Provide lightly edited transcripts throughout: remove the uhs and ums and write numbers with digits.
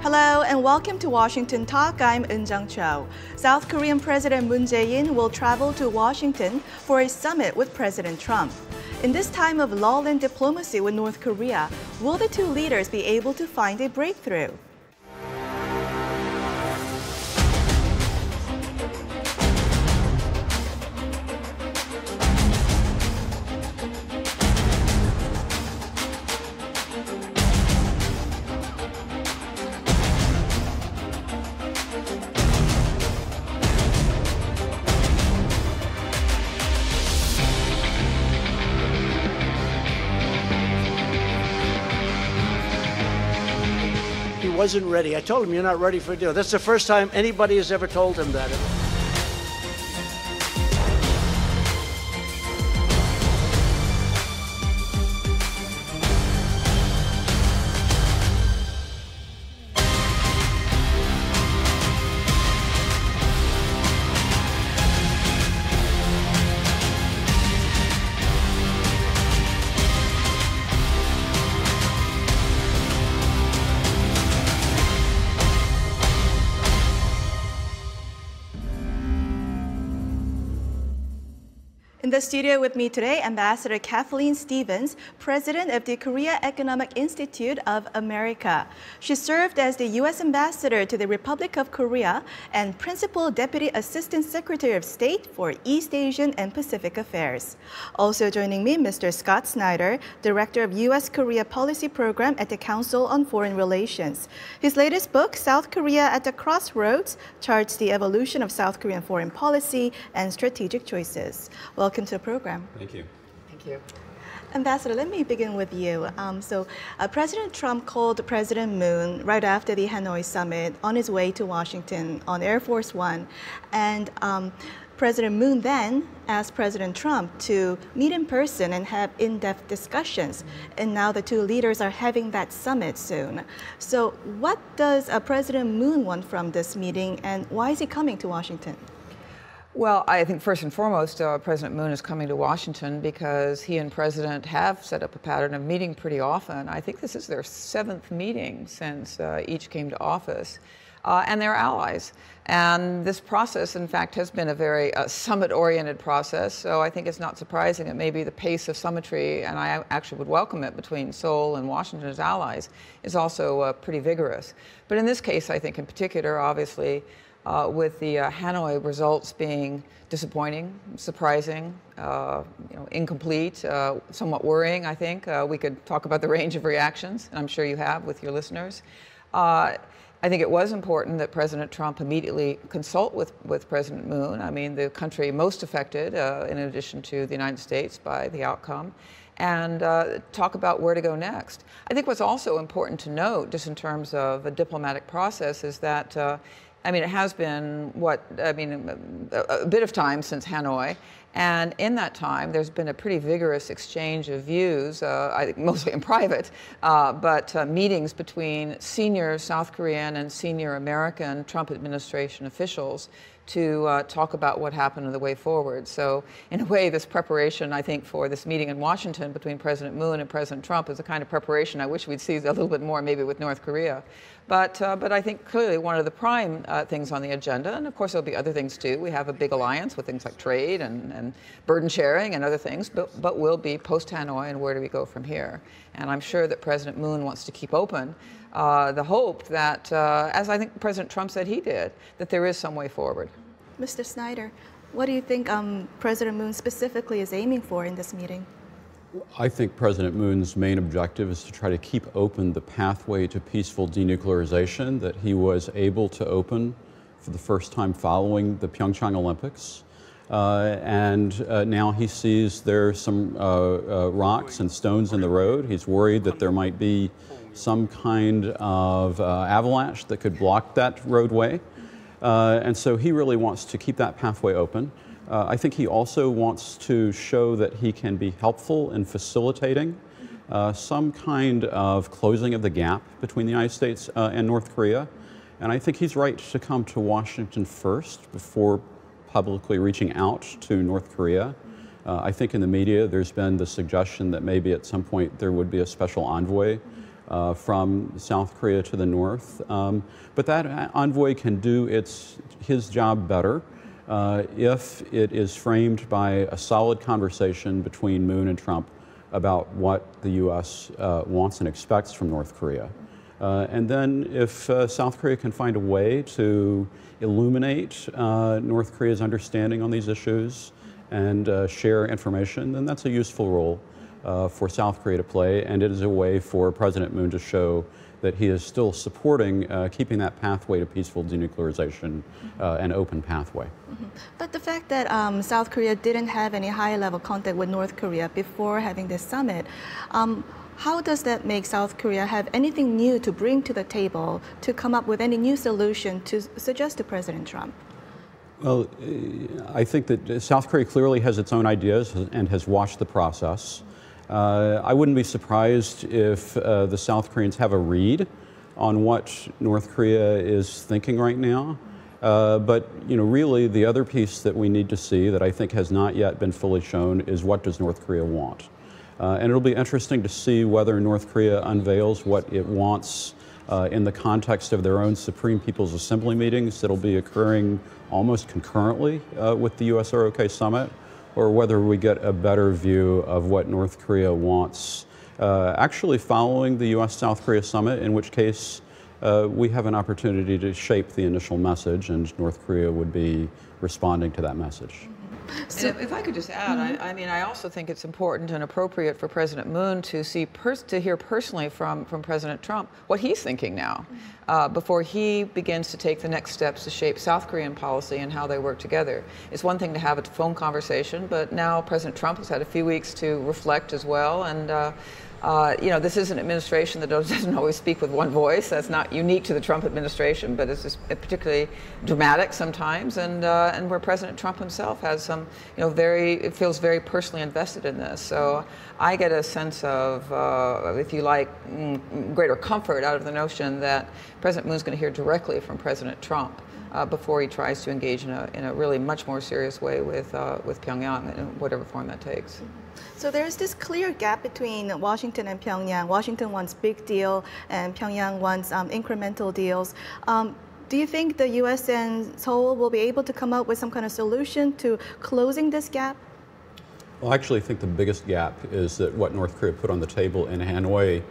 Hello and welcome to Washington Talk. I'm Eun-jung Cho. South Korean President Moon Jae-in will travel to Washington for a summit with President Trump. In this time of lull in diplomacy with North Korea, will the two leaders be able to find a breakthrough? He wasn't ready. I told him, you're not ready for a deal. That's the first time anybody has ever told him that. In the studio with me today, Ambassador Kathleen Stephens, President of the Korea Economic Institute of America. She served as the U.S. Ambassador to the Republic of Korea and Principal Deputy Assistant Secretary of State for East Asian and Pacific Affairs. Also joining me, Mr. Scott Snyder, Director of U.S.-Korea Policy Program at the Council on Foreign Relations. His latest book, South Korea at the Crossroads, charts the evolution of South Korean foreign policy and strategic choices. Welcome to the program. Thank you. Thank you. Ambassador, let me begin with you. President Trump called President Moon right after the Hanoi summit on his way to Washington on Air Force One. And President Moon then asked President Trump to meet in person and have in-depth discussions. And now the two leaders are having that summit soon. So what does President Moon want from this meeting, and why is he coming to Washington? Well, I think first and foremost, President Moon is coming to Washington because he and President have set up a pattern of meeting pretty often. I think this is their 7th meeting since each came to office, and they're allies. And this process, in fact, has been a very summit-oriented process, so I think it's not surprising that maybe the pace of summitry, and I actually would welcome it between Seoul and Washington as allies, is also pretty vigorous. But in this case, I think in particular, obviously, with the Hanoi results being disappointing, surprising, incomplete, somewhat worrying, I think. We could talk about the range of reactions, and I'm sure you have with your listeners. I think it was important that President Trump immediately consult with President Moon, I mean, the country most affected, in addition to the United States, by the outcome, and talk about where to go next. I think what's also important to note, just in terms of a diplomatic process, is that it has been, a bit of time since Hanoi, and in that time, there's been a pretty vigorous exchange of views, I think mostly in private, but meetings between senior South Korean and senior American Trump administration officials to talk about what happened and the way forward. So in a way, this preparation, I think, for this meeting in Washington between President Moon and President Trump is the kind of preparation I wish we'd see a little bit more maybe with North Korea. But I think clearly one of the prime things on the agenda, and of course there'll be other things too, we have a big alliance with things like trade and burden sharing and other things, but will be post-Hanoi and where do we go from here? And I'm sure that President Moon wants to keep open the hope that, as I think President Trump said he did, that there is some way forward. Mr. Snyder, what do you think President Moon specifically is aiming for in this meeting? I think President Moon's main objective is to try to keep open the pathway to peaceful denuclearization that he was able to open for the first time following the Pyeongchang Olympics. Now he sees there's some rocks and stones in the road. He's worried that there might be some kind of avalanche that could block that roadway. And so he really wants to keep that pathway open. I think he also wants to show that he can be helpful in facilitating some kind of closing of the gap between the United States and North Korea. And I think he's right to come to Washington first before publicly reaching out to North Korea. I think in the media there's been the suggestion that maybe at some point there would be a special envoy from South Korea to the north. But that envoy can do his job better if it is framed by a solid conversation between Moon and Trump about what the U.S. wants and expects from North Korea. And then if South Korea can find a way to illuminate North Korea's understanding on these issues and share information, then that's a useful role for South Korea to play, and it is a way for President Moon to show that he is still supporting keeping that pathway to peaceful denuclearization an open pathway. But the fact that South Korea didn't have any high-level contact with North Korea before having this summit, how does that make South Korea have anything new to bring to the table to come up with any new solution to suggest to President Trump? Well, I think that South Korea clearly has its own ideas and has watched the process. I wouldn't be surprised if the South Koreans have a read on what North Korea is thinking right now. But really the other piece that we need to see that I think has not yet been fully shown is what does North Korea want? And it'll be interesting to see whether North Korea unveils what it wants in the context of their own Supreme People's Assembly meetings that'll be occurring almost concurrently with the US-ROK summit, or whether we get a better view of what North Korea wants actually following the US-South Korea summit, in which case we have an opportunity to shape the initial message, and North Korea would be responding to that message. So, if I could just add, I mean, I also think it's important and appropriate for President Moon to hear personally from President Trump what he's thinking now, before he begins to take the next steps to shape South Korean policy and how they work together. It's one thing to have a phone conversation, but now President Trump has had a few weeks to reflect as well, and this is an administration that doesn't always speak with one voice. That's not unique to the Trump administration, but it's just particularly dramatic sometimes, and where President Trump himself has some, it feels very personally invested in this. So I get a sense of, if you like, greater comfort out of the notion that President Moon's going to hear directly from President Trump before he tries to engage in a really much more serious way with Pyongyang in whatever form that takes. So there's this clear gap between Washington and Pyongyang. Washington wants big deal and Pyongyang wants incremental deals. Do you think the U.S. and Seoul will be able to come up with some kind of solution to closing this gap? Well, I actually think the biggest gap is that what North Korea put on the table in Hanoi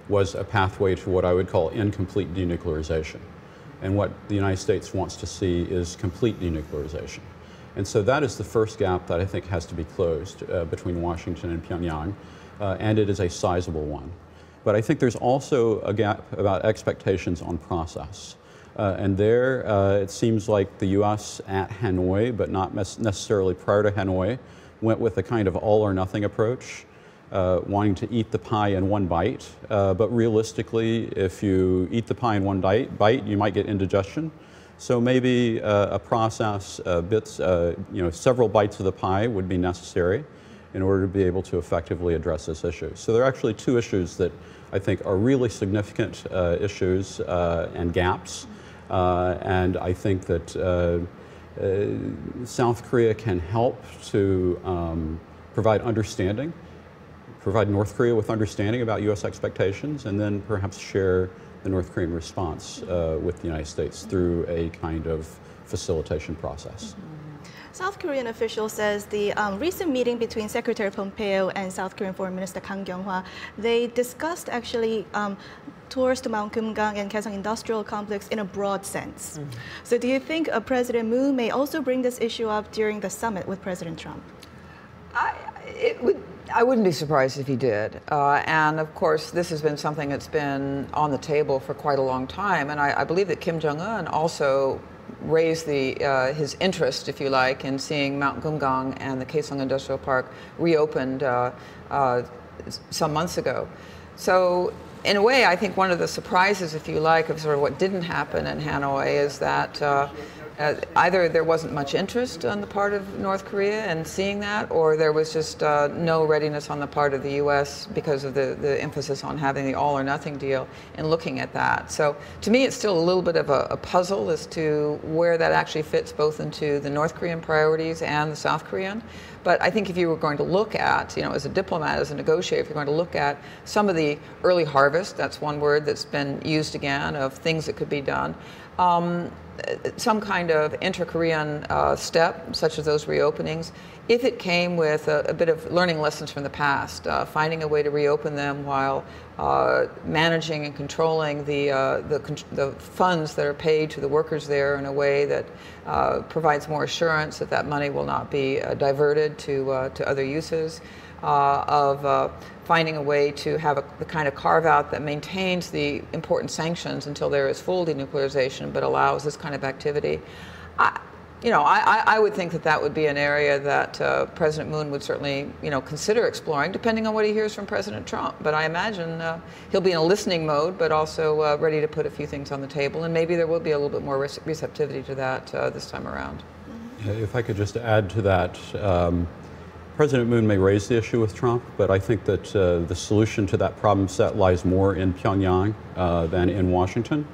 was a pathway to what I would call incomplete denuclearization. And what the United States wants to see is complete denuclearization. And so that is the first gap that I think has to be closed between Washington and Pyongyang, and it is a sizable one. But I think there's also a gap about expectations on process. And there, it seems like the U.S. at Hanoi, but not necessarily prior to Hanoi, went with a kind of all or nothing approach, wanting to eat the pie in one bite. But realistically, if you eat the pie in one bite, you might get indigestion. So maybe a process, several bites of the pie would be necessary in order to be able to effectively address this issue. So there are actually two issues that I think are really significant issues and gaps. And I think that South Korea can help to provide North Korea with understanding about U.S. expectations, and then perhaps share the North Korean response with the United States through a kind of facilitation process. South Korean official says the recent meeting between Secretary Pompeo and South Korean Foreign Minister Kang Kyung-hwa, they discussed actually tours to Mount Kumgang and Kaesong Industrial Complex in a broad sense. So do you think President Moon may also bring this issue up during the summit with President Trump? I wouldn't be surprised if he did. And of course, this has been something that's been on the table for quite a long time. And I believe that Kim Jong-un also raised his interest, if you like, in seeing Mount Kumgang and the Kaesong Industrial Park reopened some months ago. So in a way, I think one of the surprises, if you like, of sort of what didn't happen in Hanoi is that either there wasn't much interest on the part of North Korea in seeing that, or there was just no readiness on the part of the U.S. because of the emphasis on having the all-or-nothing deal in looking at that. So to me, it's still a little bit of a puzzle as to where that actually fits both into the North Korean priorities and the South Korean. But I think if you were going to look at, as a diplomat, as a negotiator, if you're going to look at some of the early harvest harvest. That's one word that's been used again, of things that could be done. Some kind of inter-Korean step, such as those reopenings, if it came with a bit of learning lessons from the past, finding a way to reopen them while managing and controlling the funds that are paid to the workers there in a way that provides more assurance that that money will not be diverted to other uses, of finding a way to have the kind of carve-out that maintains the important sanctions until there is full denuclearization, but allows this kind of activity. I would think that that would be an area that President Moon would certainly, consider exploring, depending on what he hears from President Trump. But I imagine he'll be in a listening mode, but also ready to put a few things on the table, and maybe there will be a little bit more receptivity to that this time around. If I could just add to that, President Moon may raise the issue with Trump, but I think that the solution to that problem set lies more in Pyongyang than in Washington.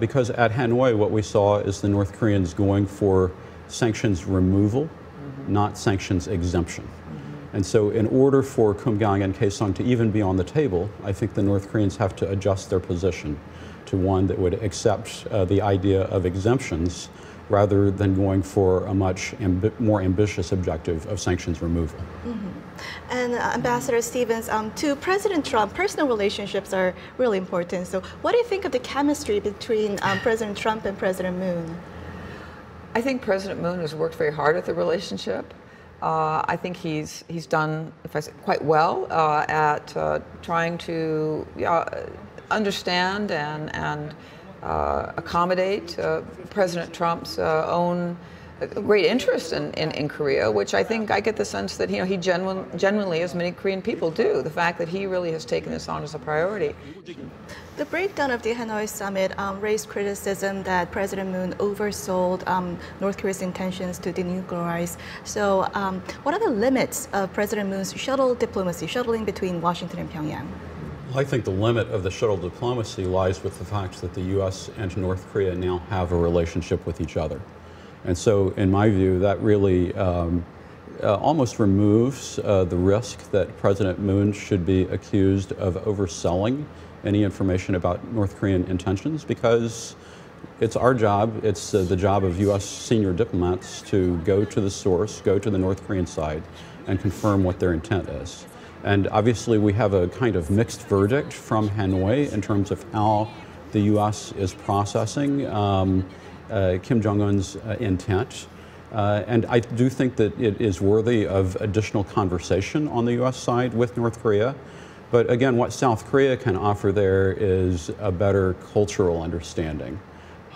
Because at Hanoi, what we saw is the North Koreans going for sanctions removal, not sanctions exemption. And so in order for Kumgang and Kaesong to even be on the table, I think the North Koreans have to adjust their position to one that would accept the idea of exemptions rather than going for a much more ambitious objective of sanctions removal. And Ambassador Stephens, to President Trump, personal relationships are really important. So what do you think of the chemistry between President Trump and President Moon? I think President Moon has worked very hard at the relationship. I think he's done, if I say, quite well at trying to understand and accommodate President Trump's own great interest in Korea, which I think I get the sense that he genuinely, as many Korean people do, the fact that he really has taken this on as a priority. The breakdown of the Hanoi summit raised criticism that President Moon oversold North Korea's intentions to denuclearize. So what are the limits of President Moon's shuttle diplomacy, shuttling between Washington and Pyongyang? I think the limit of the shuttle diplomacy lies with the fact that the U.S. and North Korea now have a relationship with each other. And so, in my view, that really almost removes the risk that President Moon should be accused of overselling any information about North Korean intentions, because it's our job, it's the job of U.S. senior diplomats to go to the source, go to the North Korean side, and confirm what their intent is. And obviously we have a kind of mixed verdict from Hanoi in terms of how the U.S. is processing Kim Jong-un's intent. And I do think that it is worthy of additional conversation on the U.S. side with North Korea. But again, what South Korea can offer there is a better cultural understanding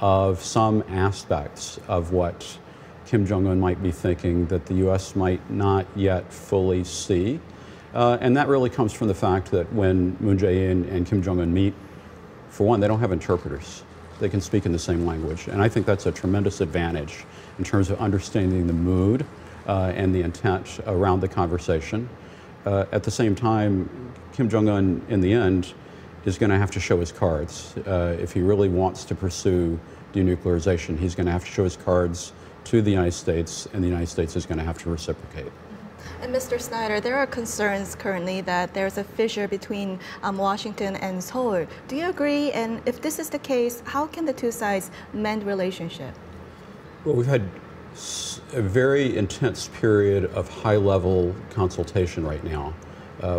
of some aspects of what Kim Jong-un might be thinking that the U.S. might not yet fully see. And that really comes from the fact that when Moon Jae-in and Kim Jong-un meet, for one, they don't have interpreters. They can speak in the same language. And I think that's a tremendous advantage in terms of understanding the mood and the intent around the conversation. At the same time, Kim Jong-un, in the end, is going to have to show his cards. If he really wants to pursue denuclearization, he's going to have to show his cards to the United States, and the United States is going to have to reciprocate. And Mr. Snyder, there are concerns currently that there's a fissure between Washington and Seoul. Do you agree? And if this is the case, how can the two sides mend relationship? Well, we've had a very intense period of high-level consultation right now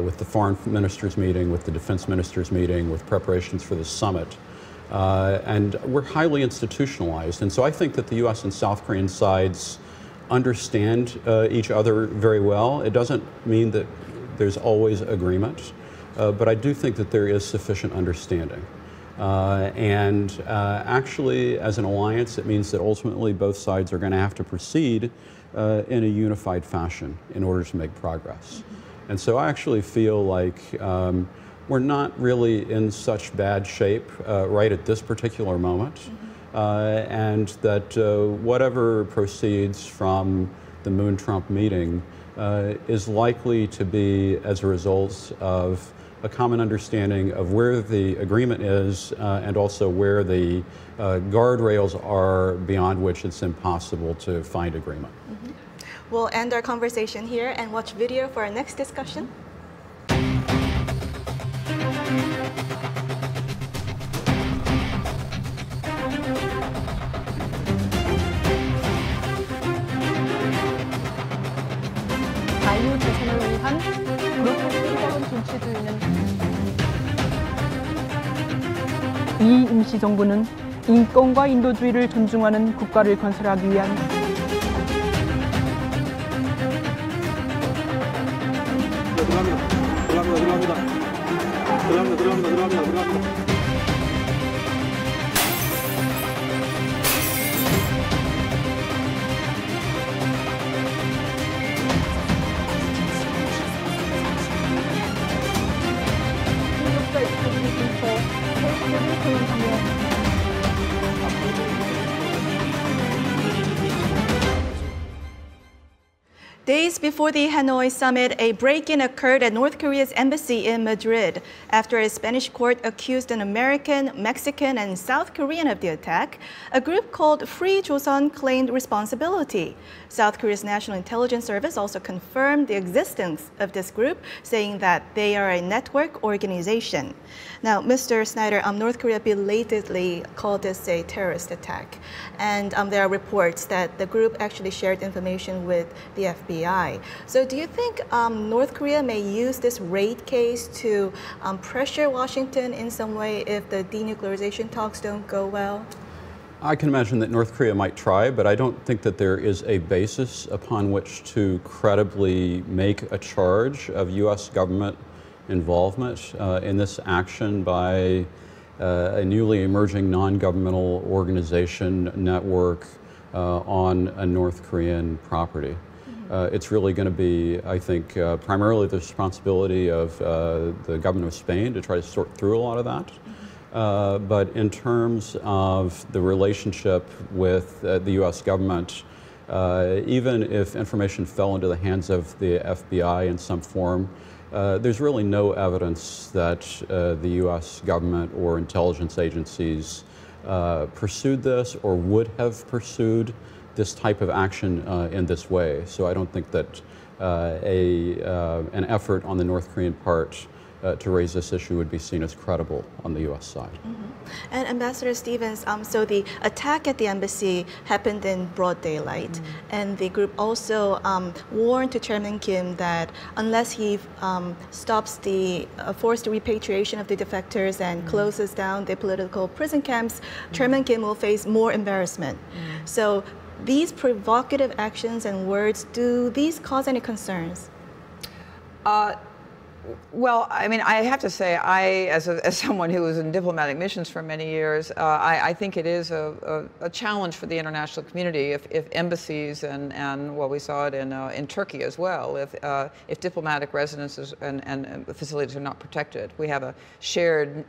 with the foreign ministers meeting, with the defense ministers meeting, with preparations for the summit. And we're highly institutionalized. And so I think that the U.S. and South Korean sides understand each other very well. It doesn't mean that there's always agreement, but I do think that there is sufficient understanding. Actually, as an alliance, it means that ultimately both sides are going to have to proceed in a unified fashion in order to make progress. And so I actually feel like we're not really in such bad shape right at this particular moment. And that whatever proceeds from the Moon-Trump meeting is likely to be as a result of a common understanding of where the agreement is and also where the guardrails are beyond which it's impossible to find agreement. We'll end our conversation here and watch video for our next discussion. 자유조선을 위한 그렇게 뜨거운 정치도 있는 이 임시정부는 인권과 인도주의를 존중하는 국가를 건설하기 위한 들어갑니다. Days before the Hanoi summit, a break-in occurred at North Korea's embassy in Madrid after a Spanish court accused an American, Mexican, and South Korean of the attack. A group called Free Joseon claimed responsibility. South Korea's National Intelligence Service also confirmed the existence of this group, saying that they are a network organization. Now, Mr. Snyder, North Korea belatedly called this a terrorist attack, and there are reports that the group actually shared information with the FBI. So do you think North Korea may use this raid case to pressure Washington in some way if the denuclearization talks don't go well? I can imagine that North Korea might try, but I don't think that there is a basis upon which to credibly make a charge of U.S. government involvement in this action by a newly emerging non-governmental organization network on a North Korean property. It's really going to be, I think, primarily the responsibility of the government of Spain to try to sort through a lot of that. But in terms of the relationship with the U.S. government, even if information fell into the hands of the FBI in some form, there's really no evidence that the U.S. government or intelligence agencies pursued this or would have pursued this type of action in this way. So I don't think that an effort on the North Korean part to raise this issue would be seen as credible on the U.S. side. Mm-hmm. And Ambassador Stephens, so the attack at the embassy happened in broad daylight, and the group also warned to Chairman Kim that unless he stops the forced repatriation of the defectors and closes down the political prison camps, Chairman Kim will face more embarrassment. So these provocative actions and words, do these cause any concerns? Well, I mean, I have to say, as someone who was in diplomatic missions for many years, I think it is a challenge for the international community if embassies and well, we saw it in Turkey as well, if diplomatic residences and facilities are not protected. We have a shared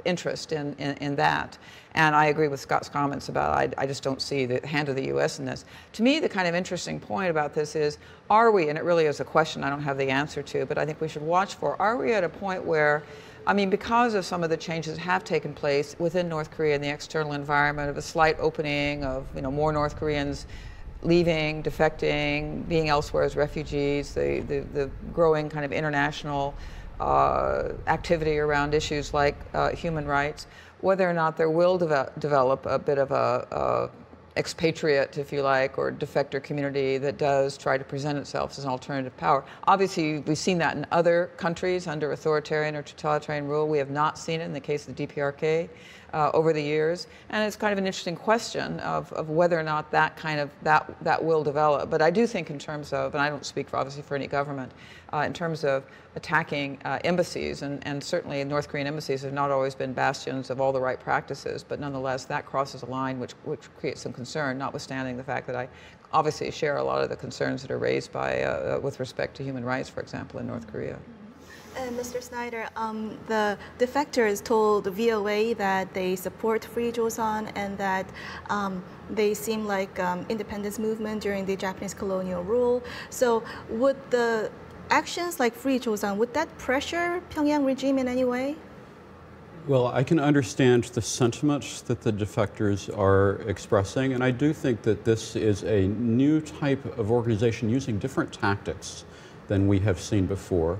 interest in that. And I agree with Scott's comments about I just don't see the hand of the U.S. in this. To me, the kind of interesting point about this is, are we, and it really is a question I don't have the answer to, but I think we should watch for, are we at a point where, I mean, because of some of the changes that have taken place within North Korea in the external environment, of a slight opening of more North Koreans leaving, defecting, being elsewhere as refugees, the growing kind of international activity around issues like human rights, whether or not there will develop a bit of a expatriate, if you like, or defector community that does try to present itself as an alternative power. Obviously, we've seen that in other countries under authoritarian or totalitarian rule. We have not seen it in the case of the DPRK over the years, and it's kind of an interesting question of whether or not that will develop. But I do think in terms of, and I don't speak obviously for any government, in terms of attacking embassies, and certainly North Korean embassies have not always been bastions of all the right practices, but nonetheless that crosses a line which creates some concern, notwithstanding the fact that I obviously share a lot of the concerns that are raised by with respect to human rights, for example, in North Korea. And Mr. Snyder, the defectors told the VOA that they support Free Joseon and that they seem like independence movement during the Japanese colonial rule. So would the actions like Free Joseon, would that pressure Pyongyang regime in any way? Well, I can understand the sentiment that the defectors are expressing, and I do think that this is a new type of organization using different tactics than we have seen before.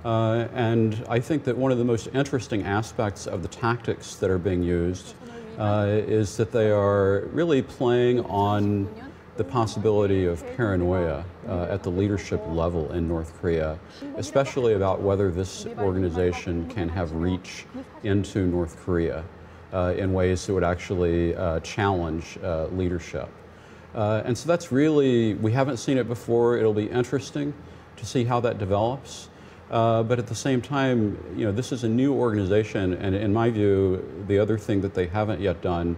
And I think that one of the most interesting aspects of the tactics that are being used is that they are really playing on the possibility of paranoia at the leadership level in North Korea, especially about whether this organization can have reach into North Korea in ways that would actually challenge leadership. And so that's really, we haven't seen it before. It'll be interesting to see how that develops. But at the same time, you know, this is a new organization, and in my view, the other thing that they haven't yet done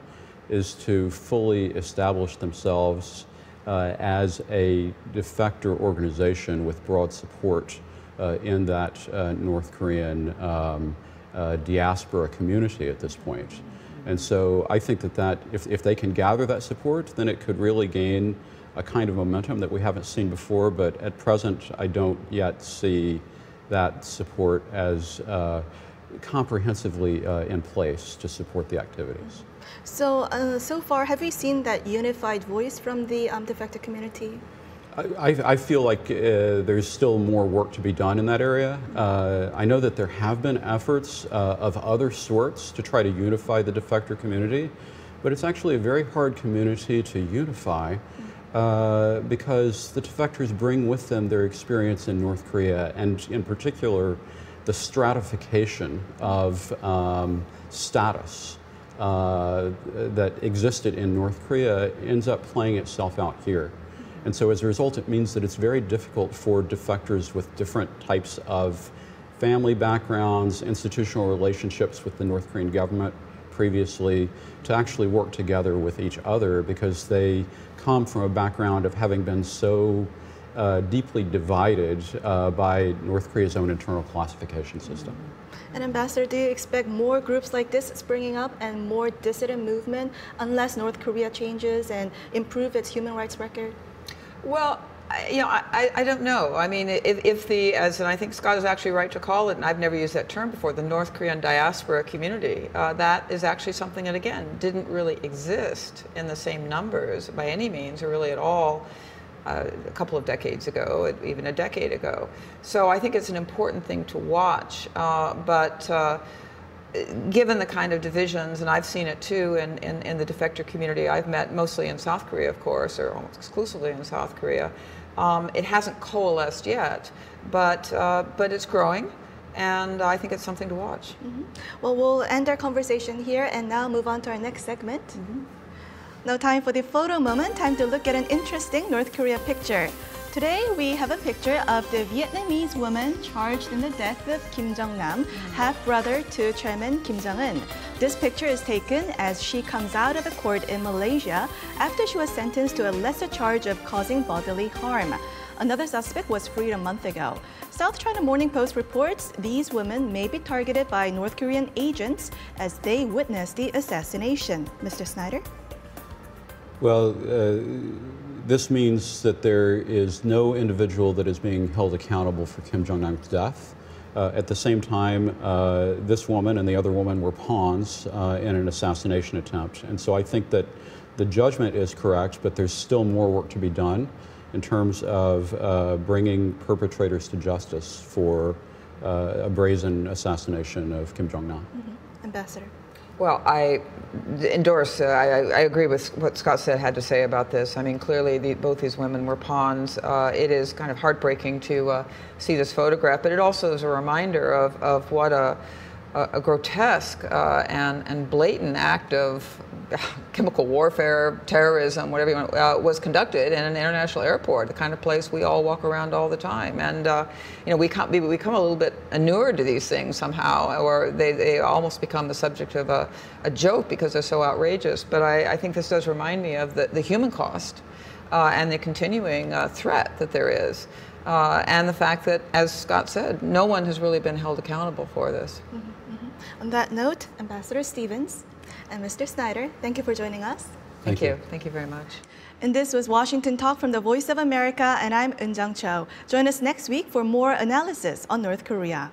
is to fully establish themselves as a defector organization with broad support in that North Korean diaspora community at this point. And so I think that if they can gather that support, then it could really gain a kind of momentum that we haven't seen before. But at present, I don't yet see that support as comprehensively in place to support the activities. So, so far, have you seen that unified voice from the defector community? I feel like there's still more work to be done in that area. I know that there have been efforts of other sorts to try to unify the defector community, but it's actually a very hard community to unify because the defectors bring with them their experience in North Korea, and in particular, the stratification of status that existed in North Korea ends up playing itself out here. And so as a result, it means that it's very difficult for defectors with different types of family backgrounds, institutional relationships with the North Korean government previously, to actually work together with each other because they come from a background of having been so deeply divided by North Korea's own internal classification system. And Ambassador, do you expect more groups like this springing up and more dissident movement unless North Korea changes and improve its human rights record? Well, you know, I don't know. I mean, if the, and I think Scott is actually right to call it, and I've never used that term before, the North Korean diaspora community, that is actually something that, again, didn't really exist in the same numbers by any means, or really at all, a couple of decades ago, even a decade ago. So I think it's an important thing to watch, but given the kind of divisions, and I've seen it too in the defector community I've met, mostly in South Korea, of course, or almost exclusively in South Korea, it hasn't coalesced yet, but it's growing, and I think it's something to watch. Well, we'll end our conversation here and now move on to our next segment. Now time for the photo moment, time to look at an interesting North Korea picture. Today, we have a picture of the Vietnamese woman charged in the death of Kim Jong-nam, half-brother to Chairman Kim Jong-un. This picture is taken as she comes out of a court in Malaysia after she was sentenced to a lesser charge of causing bodily harm. Another suspect was freed a month ago. South China Morning Post reports these women may be targeted by North Korean agents as they witnessed the assassination. Mr. Snyder? Well, this means that there is no individual that is being held accountable for Kim Jong-nam's death. At the same time, this woman and the other woman were pawns in an assassination attempt. And so I think that the judgment is correct, but there's still more work to be done in terms of bringing perpetrators to justice for a brazen assassination of Kim Jong-nam. Ambassador. Well, I endorse, I agree with what Scott had to say about this. I mean, clearly both these women were pawns. It is kind of heartbreaking to see this photograph, but it also is a reminder of what a grotesque and blatant act of chemical warfare, terrorism, whatever you want, was conducted in an international airport, the kind of place we all walk around all the time. And you know, we become a little bit inured to these things somehow, or they almost become the subject of a joke because they're so outrageous. But I think this does remind me of the human cost and the continuing threat that there is. And the fact that, as Scott said, no one has really been held accountable for this. On that note, Ambassador Stephens and Mr. Snyder, thank you for joining us. Thank you. Thank you very much. And this was Washington Talk from the Voice of America, and I'm Eun-jung Cho. Join us next week for more analysis on North Korea.